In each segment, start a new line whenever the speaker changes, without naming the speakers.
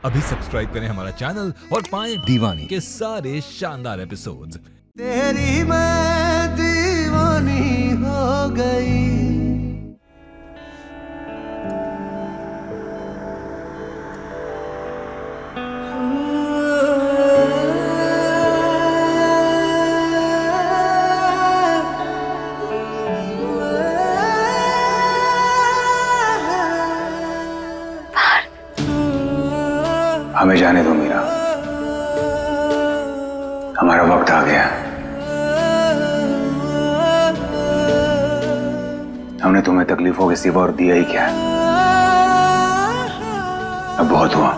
अभी सब्सक्राइब करें हमारा चैनल और पाएं दीवानी के सारे शानदार एपिसोड्स।
तेरी मैं दीवानी हो गई।
हमें जाने दो मीरा, हमारा वक्त आ गया। हमने तुम्हें तकलीफों के सिवा और दिया ही क्या है। अब बहुत हुआ,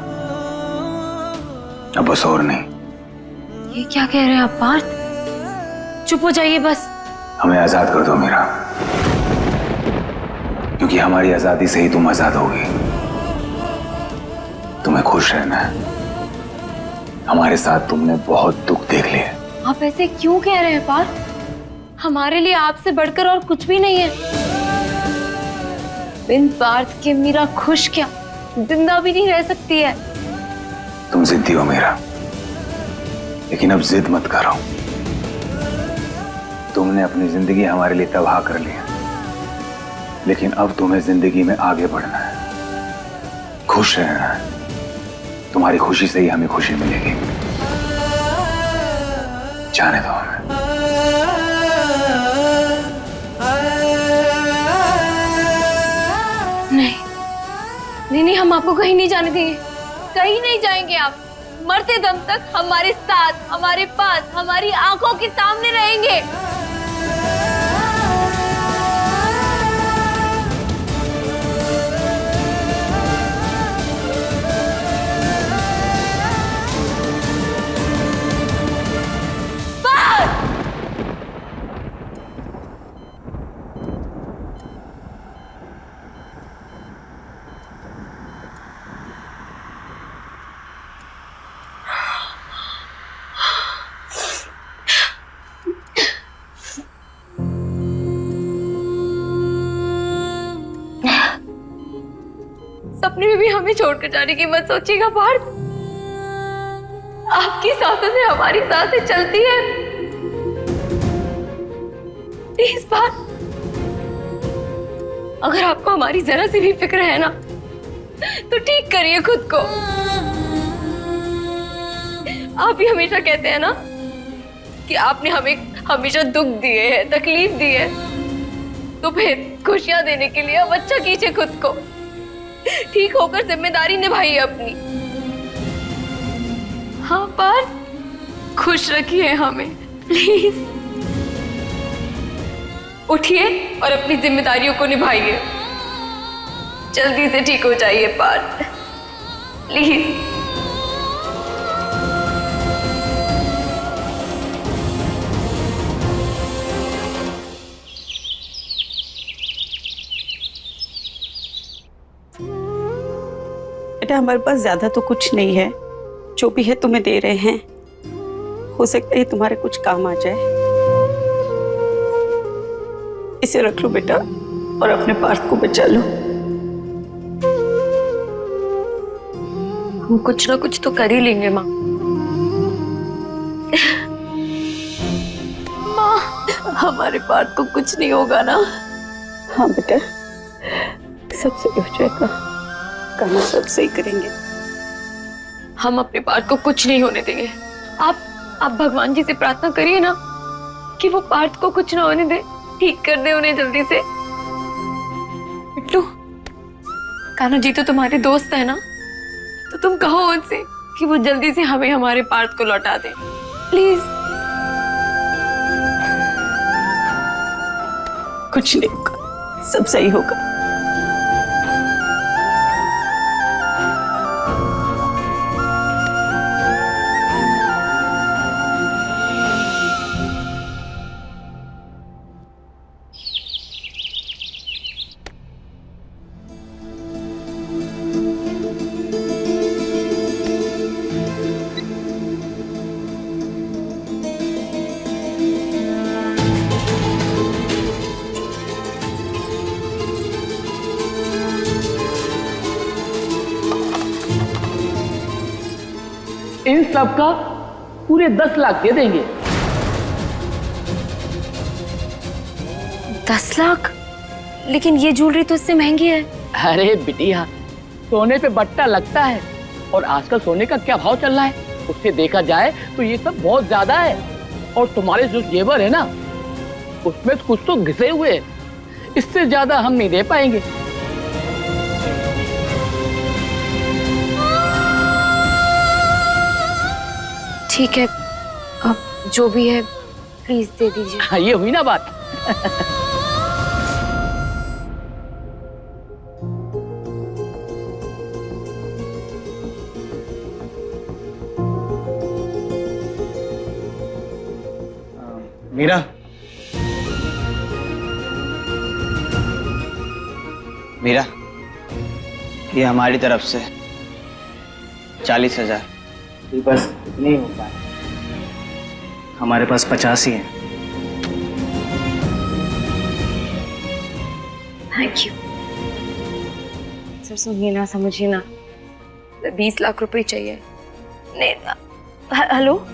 अब बस और नहीं।
ये क्या कह रहे हैं आप पार्थ? चुप हो जाइए बस।
हमें आजाद कर दो मीरा, क्योंकि हमारी आजादी से ही तुम आजाद होगी। तुम्हें खुश रहना है। हमारे साथ तुमने बहुत दुख देख लिए।
आप ऐसे क्यों कह रहे हैं पार्थ? हमारे लिए आपसे बढ़कर और कुछ भी नहीं है। बिन पार्थ के मीरा खुश क्या, जिंदा भी नहीं रह सकती है।
तुम जिद्दी हो मीरा, लेकिन अब जिद मत करो। तुमने अपनी जिंदगी हमारे लिए तबाह कर ली है, लेकिन अब तुम्हें जिंदगी में आगे बढ़ना है, खुश रहना है। तुम्हारी खुशी से ही हमें खुशी मिलेगी। जाने दो हमें।
नहीं नहीं, हम आपको कहीं नहीं जाने देंगे। कहीं नहीं जाएंगे आप। मरते दम तक हमारे साथ, हमारे पास, हमारी आंखों के सामने रहेंगे। सपने में भी हमें छोड़कर जाने की मत सोचिएगा पार्थ। आपकी सांसों से हमारी सांसें चलती है। इस बार अगर आपको हमारी जरा सी भी फिक्र है ना, तो ठीक करिए खुद को। आप ही हमेशा कहते हैं ना कि आपने हमें हमेशा दुख दिए हैं, तकलीफ दी है, तो फिर खुशियां देने के लिए अब अच्छा कीजिए खुद को। ठीक होकर जिम्मेदारी निभाइए अपनी। हाँ पार्थ, खुश रखिए हमें प्लीज। उठिए और अपनी जिम्मेदारियों को निभाइए। जल्दी से ठीक हो जाइए पार्थ प्लीज।
बेटा, हमारे पास ज्यादा तो कुछ नहीं है, जो भी है तुम्हें दे रहे हैं। हो सकता है तुम्हारे कुछ काम आ जाए। इसे रख लो बेटा और अपने पार्थ को बचा लो।
हम कुछ ना कुछ तो कर ही लेंगे माँ। माँ, हमारे पार्थ को कुछ नहीं होगा ना?
हाँ बेटा, सब सही हो जाएगा। काम सब सही करेंगे।
हम अपने पार्थ को कुछ नहीं होने देंगे। आप भगवान जी से प्रार्थना करिए ना कि वो पार्थ को कुछ ना होने दे, ठीक कर दे उन्हें जल्दी से। बिट्टू, कान्हा जी तो तुम्हारे दोस्त है ना, तो तुम कहो उनसे कि वो जल्दी से हमें हमारे पार्थ को लौटा दे प्लीज।
कुछ नहीं होगा, सब सही होगा।
इन सब का पूरे 10 लाख दे देंगे।
10 लाख? लेकिन ये ज्वेलरी तो इससे महंगी है।
अरे बिटिया, सोने पे बट्टा लगता है और आजकल सोने का क्या भाव चल रहा है उससे देखा जाए तो ये सब बहुत ज्यादा है। और तुम्हारे जो जेवर है ना उसमें कुछ तो घिसे हुए हैं, इससे ज्यादा हम नहीं दे पाएंगे।
ठीक है, अब जो भी है प्लीज दे दीजिए।
हाँ, ये हुई ना बात।
मीरा, मीरा, ये हमारी तरफ से 40,000। बस नहीं हो पाए, हमारे पास 50 ही है।
Thank you sir. सुनिए ना, समझिए ना, 20 लाख रुपए चाहिए। नहीं, हेलो,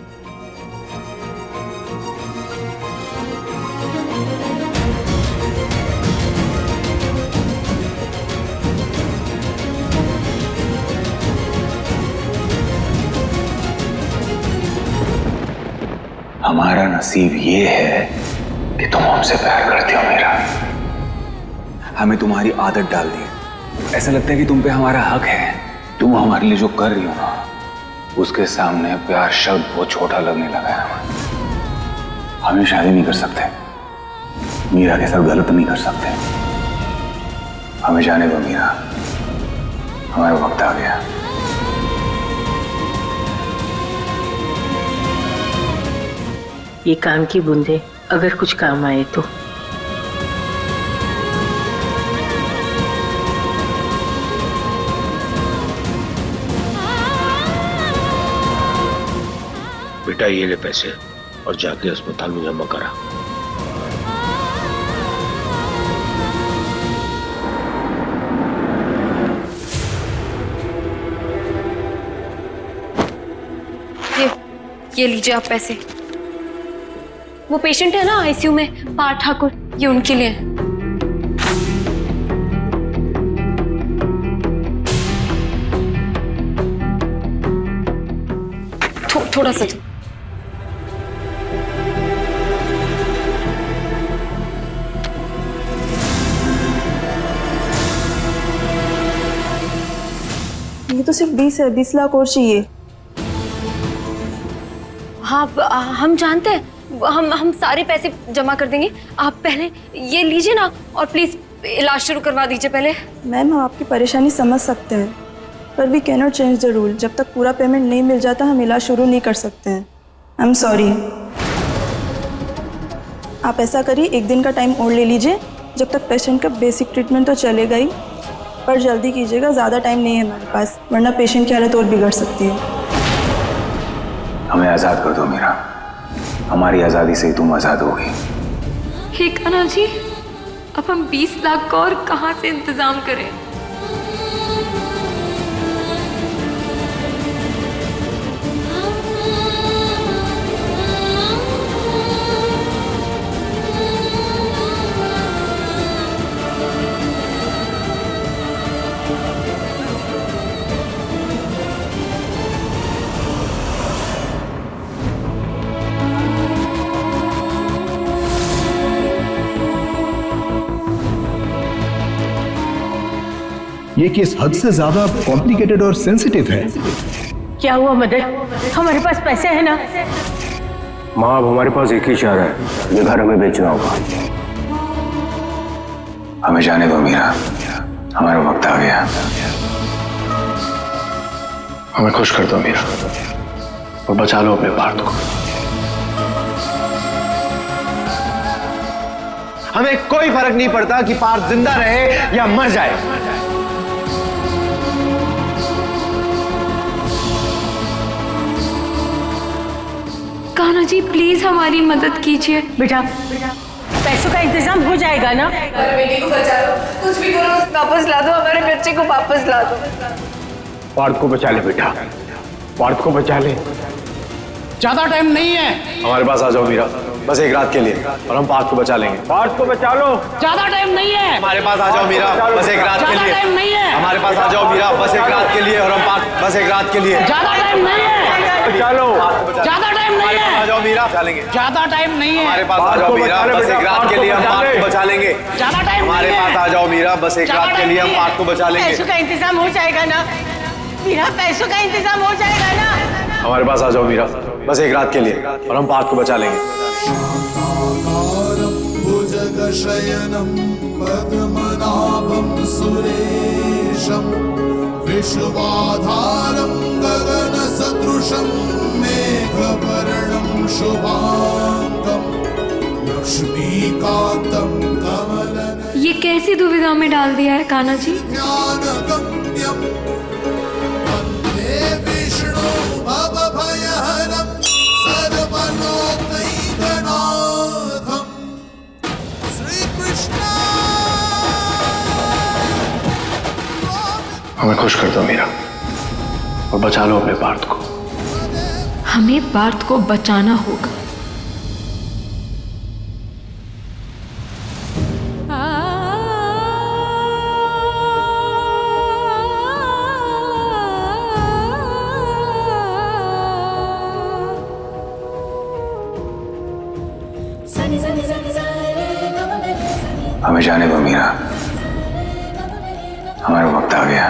हमारा नसीब ये है कि तुम हमसे प्यार करती हो मीरा। हमें तुम्हारी आदत डाल दी, ऐसा लगता है कि तुम पे हमारा हक है। तुम हमारे लिए जो कर रही हो ना, उसके सामने प्यार शब्द बहुत छोटा लगने लगा है। हम शादी नहीं कर सकते, मीरा के साथ गलत नहीं कर सकते। हमें जाने दो मीरा, हमारा वक्त आ गया।
ये काम की बूंदे अगर कुछ काम आए तो।
बेटा ये ले पैसे और जाके अस्पताल में जमा करा।
ये लीजिए आप पैसे। वो पेशेंट है ना आईसीयू में, पार्थ ठाकुर, ये उनके लिए है। थोड़ा सा
ये तो सिर्फ 20 है, 20 लाख और चाहिए।
हाँ, हम जानते हैं, हम सारे पैसे जमा कर देंगे। आप पहले ये लीजिए ना, और प्लीज इलाज शुरू करवा दीजिए पहले।
मैम, हम आपकी परेशानी समझ सकते हैं, पर we can not change the rule. जब तक पूरा पेमेंट नहीं मिल जाता हम इलाज शुरू नहीं कर सकते हैं। I am sorry. आप ऐसा करिए, 1 दिन का टाइम और ले लीजिए, जब तक पेशेंट का बेसिक ट्रीटमेंट तो चलेगा ही, पर जल्दी कीजिएगा, ज़्यादा टाइम नहीं है हमारे पास, वरना पेशेंट की हालत और बिगड़ सकती है।
हमें आजाद कर दो मीरा, हमारी आजादी से ही तुम आजाद होगी।
हे कान्हा जी, अब हम 20 लाख का और कहाँ से इंतजाम करें?
ये केस हद से ज्यादा कॉम्प्लिकेटेड और सेंसिटिव है।
क्या हुआ मदर? हमारे पास पैसे है ना?
माँ, अब हमारे पास एक ही चारा है, ये घर हमें बेचना होगा।
हमें जाने दो मीरा, हमारा वक्त आ गया।
हमें खुश कर दो मीरा और बचा लो अपने पार्थ को।
हमें कोई फर्क नहीं पड़ता कि पार्थ जिंदा रहे या मर जाए।
कान्हा जी, प्लीज हमारी मदद कीजिए।
बेटा, पैसों का इंतजाम हो जाएगा ना?
हमारे बेटे को बचा लो, कुछ भी करो, वापस ला दो, हमारे बच्चे को वापस ला दो।
पार्थ को बचा ले बेटा, पार्थ को बचा ले।
ज्यादा टाइम नहीं है।
हमारे पास आ जाओ मीरा, बस एक रात के लिए, और हम पार्थ को बचा लेंगे।
पार्थ को बचा लो। ज्यादा टाइम नहीं है।
हमारे पास आ जाओ मीरा, बस एक रात के लिए।
टाइम नहीं है।
हमारे पास आ जाओ मीरा, बस एक रात के लिए, और हम पार्थ बस एक रात के लिए।
ज्यादा टाइम नहीं है।
बचा लो।
ज्यादा टाइम नहीं है।
आ जाओ मीरा, बचा लेंगे।
ज्यादा टाइम नहीं है।
हमारे पास आ जाओ मीरा, बस एक रात के लिए, हम पार्थ को बचा लेंगे।
ज्यादा टाइम
हमारे पास आ जाओ मीरा, बस एक रात के लिए, हम पार्थ को बचा लेंगे।
पैसों का इंतजाम हो जाएगा ना मीरा, पैसों का इंतजाम हो जाएगा ना।
हमारे पास आ जाओ मीरा, बस एक रात के लिए, और हम पार्थ को बचा लेंगे।
भुजगशयनं पद्मनाभं सुरेशं विश्वाधारं गगनसदृशं मेघवर्णं शुभांगं लक्ष्मीकान्तं कमलनयनं।
ये कैसी दुविधा में डाल दिया है कान्हा जी?
ज्ञानगम्यं वन्दे विष्णु भवभयहरं सर्वलोकैकनाथं श्रीकृष्ण।
हमें खुश कर दो मीरा, और बचा लो अपने पार्थ को।
हमें पार्थ को बचाना होगा।
हमें जाने दो मीरा, हमारा वक्त आ गया।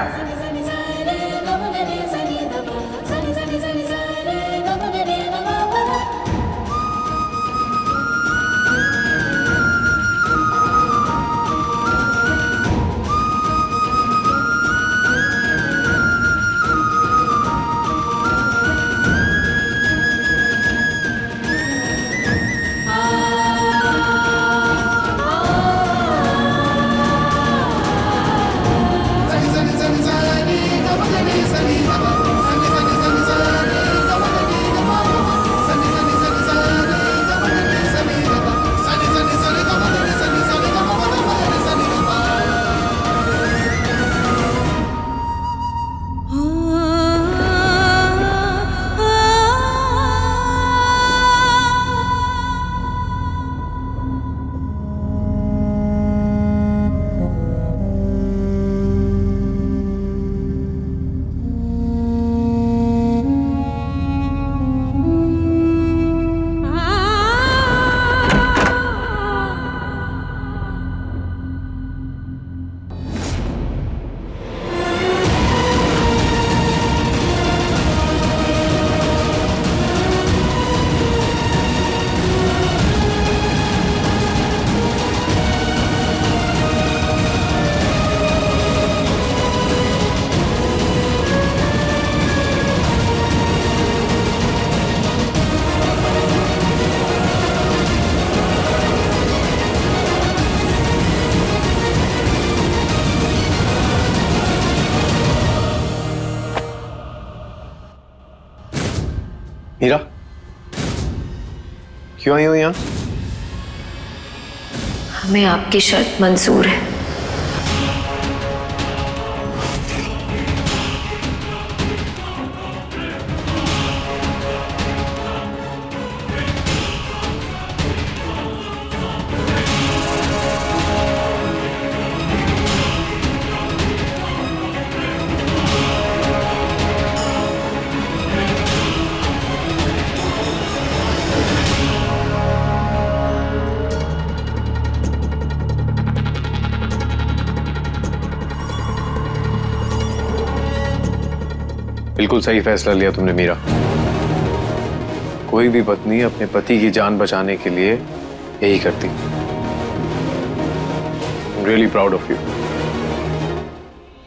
मीरा, क्यों आई हो यहाँ?
हमें आपकी शर्त मंजूर है।
बिल्कुल सही फैसला लिया तुमने मीरा। कोई भी पत्नी अपने पति की जान बचाने के लिए यही करती। I'm really proud of you।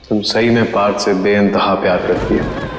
तुम सही में पार्थ से बेइंतहा प्यार करती है।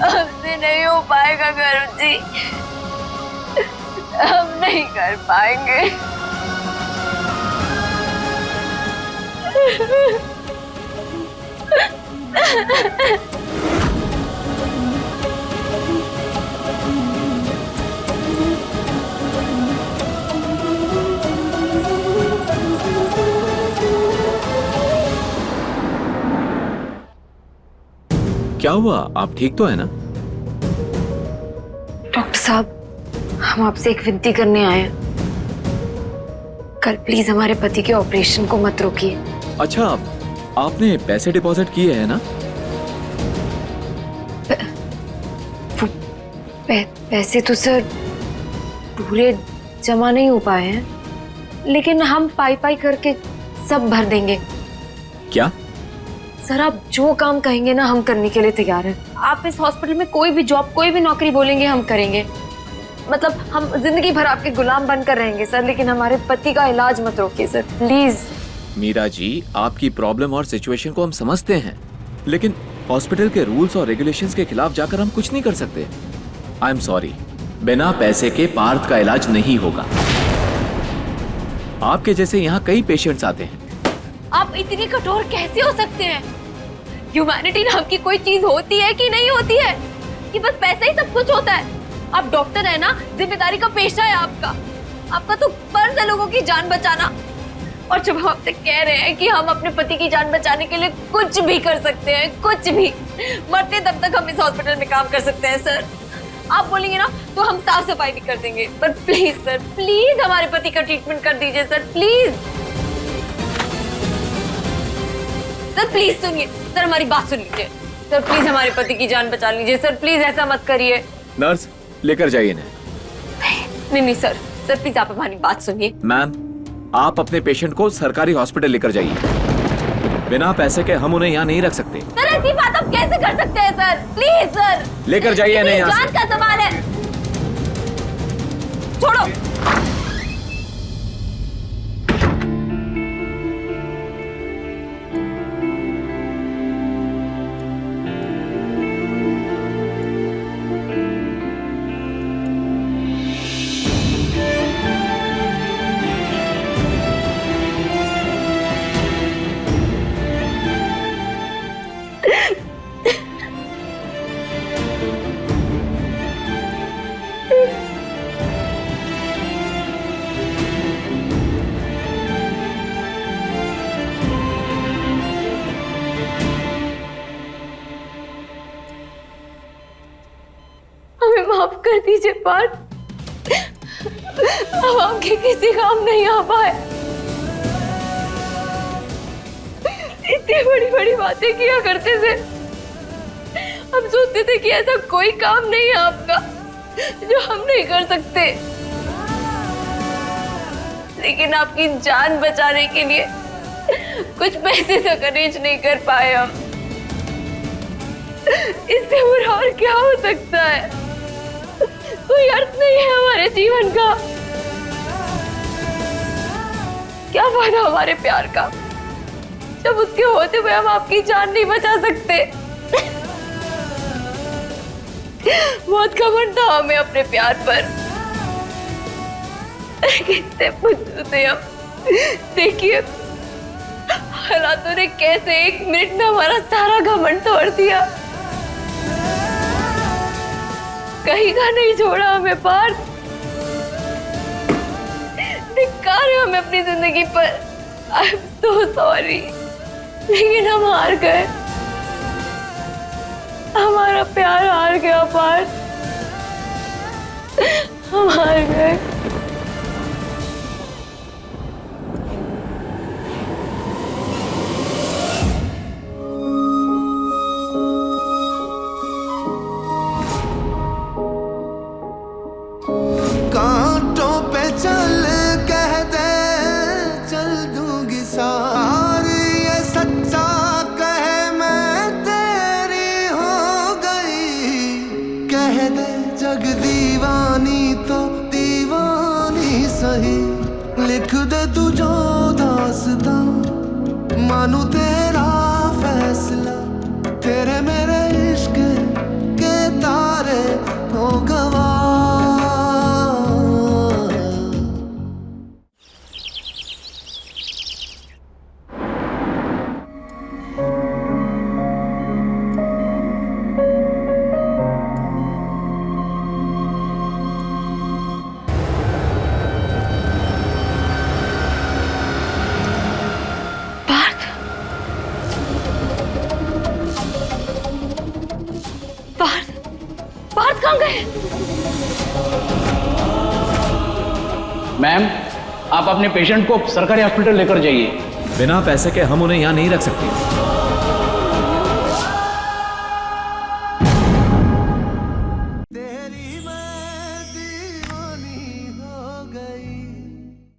हमसे नहीं हो पाएगा गरुड़ जी, हम नहीं कर पाएंगे।
क्या हुआ? आप ठीक तो है ना?
डॉक्टर साहब, हम आपसे एक विनती करने आए हैं। कल प्लीज हमारे पति के ऑपरेशन को मत रोकिए।
अच्छा, आपने पैसे डिपॉजिट किए हैं ना?
पैसे तो सर पूरे जमा नहीं हो पाए हैं, लेकिन हम पाई पाई करके सब भर देंगे।
क्या?
सर आप जो काम कहेंगे ना, हम करने के लिए तैयार हैं। आप इस हॉस्पिटल में कोई भी जॉब, कोई भी नौकरी बोलेंगे, हम करेंगे। मतलब हम जिंदगी भर आपके गुलाम बनकर रहेंगे सर, लेकिन हमारे पति का इलाज मत रोकिए सर, प्लीज।
मीरा जी, आपकी प्रॉब्लम और सिचुएशन को हम समझते हैं, लेकिन हॉस्पिटल के रूल्स और रेगुलेशंस के खिलाफ जाकर हम कुछ नहीं कर सकते। आई एम सॉरी, बिना पैसे के पार्थ का इलाज नहीं होगा। आपके जैसे यहाँ कई पेशेंट्स आते हैं।
आप इतनी कठोर कैसे हो सकते हैं? ह्यूमैनिटी नाम की कोई चीज होती है कि नहीं होती है कि बस पैसा ही सब कुछ होता है? आप डॉक्टर है ना, जिम्मेदारी का पेशा है आपका। आपका तो फर्ज है लोगों की जान बचाना। और जब हम आपसे कह रहे हैं कि हम अपने पति की जान बचाने के लिए कुछ भी कर सकते हैं, कुछ भी, मरते दम तक हम इस हॉस्पिटल में काम कर सकते हैं सर। आप बोलेंगे ना तो हम साफ सफाई भी कर देंगे, पर प्लीज सर, प्लीज हमारे पति का ट्रीटमेंट कर दीजिए सर, प्लीज। सर प्लीज सुनिए, सर हमारी बात सुन लीजिए सर, प्लीज हमारे पति की जान बचा लीजिए सर, प्लीज ऐसा मत करिए।
नर्स, लेकर जाइए इन्हें।
नहीं सर, सर प्लीज आप हमारी बात सुनिए।
मैम, आप अपने पेशेंट को सरकारी हॉस्पिटल लेकर जाइए। बिना पैसे के हम उन्हें यहाँ नहीं रख सकते।
सर ऐसी बात आप कैसे कर सकते हैं सर? प्लीज सर,
लेकर जाइए इन्हें यहाँ से।
जान का सवाल है, छोड़ो। माफ कर दीजिए पार्थ, हम आपके किसी काम नहीं आ पाए। इतनी बड़ी बड़ी बातें किया करते थे, हम सोचते थे कि ऐसा कोई काम नहीं है आपका जो हम नहीं कर सकते, लेकिन आपकी जान बचाने के लिए कुछ पैसे तक अरेंज नहीं कर पाए हम। इससे बुरा और क्या हो सकता है? कोई अर्थ नहीं है हमारे जीवन का। क्या फायदा हमारे प्यार का जब उसके होते हुए हम आपकी जान नहीं बचा सकते? बहुत घमंड था हमें अपने प्यार पर। कितने बुद्धू थे हम। देखिए हालातों ने कैसे एक मिनट में हमारा सारा घमंड तोड़ दिया। कहीं का नहीं छोड़ा हमें पार्थ। धिक्कार है हमें अपनी जिंदगी पर। आई एम सो सॉरी, लेकिन हम हार गए। हमारा प्यार हार गया पार्थ, हम हार गए।
कांटों पे चल कह दे चल दूंगी सार, ये सच्चा कहे मैं तेरी हो गई, कह दे जग दीवानी तो दीवाना सही लिख दे तू जो दास्तां, मानू तेरा फैसला, तेरे मेरे इश्क के तारे हो गवा।
पार्थ कहाँ गए?
मैम, आप अपने पेशेंट को सरकारी हॉस्पिटल लेकर जाइए।
बिना पैसे के हम उन्हें यहाँ नहीं रख सकते।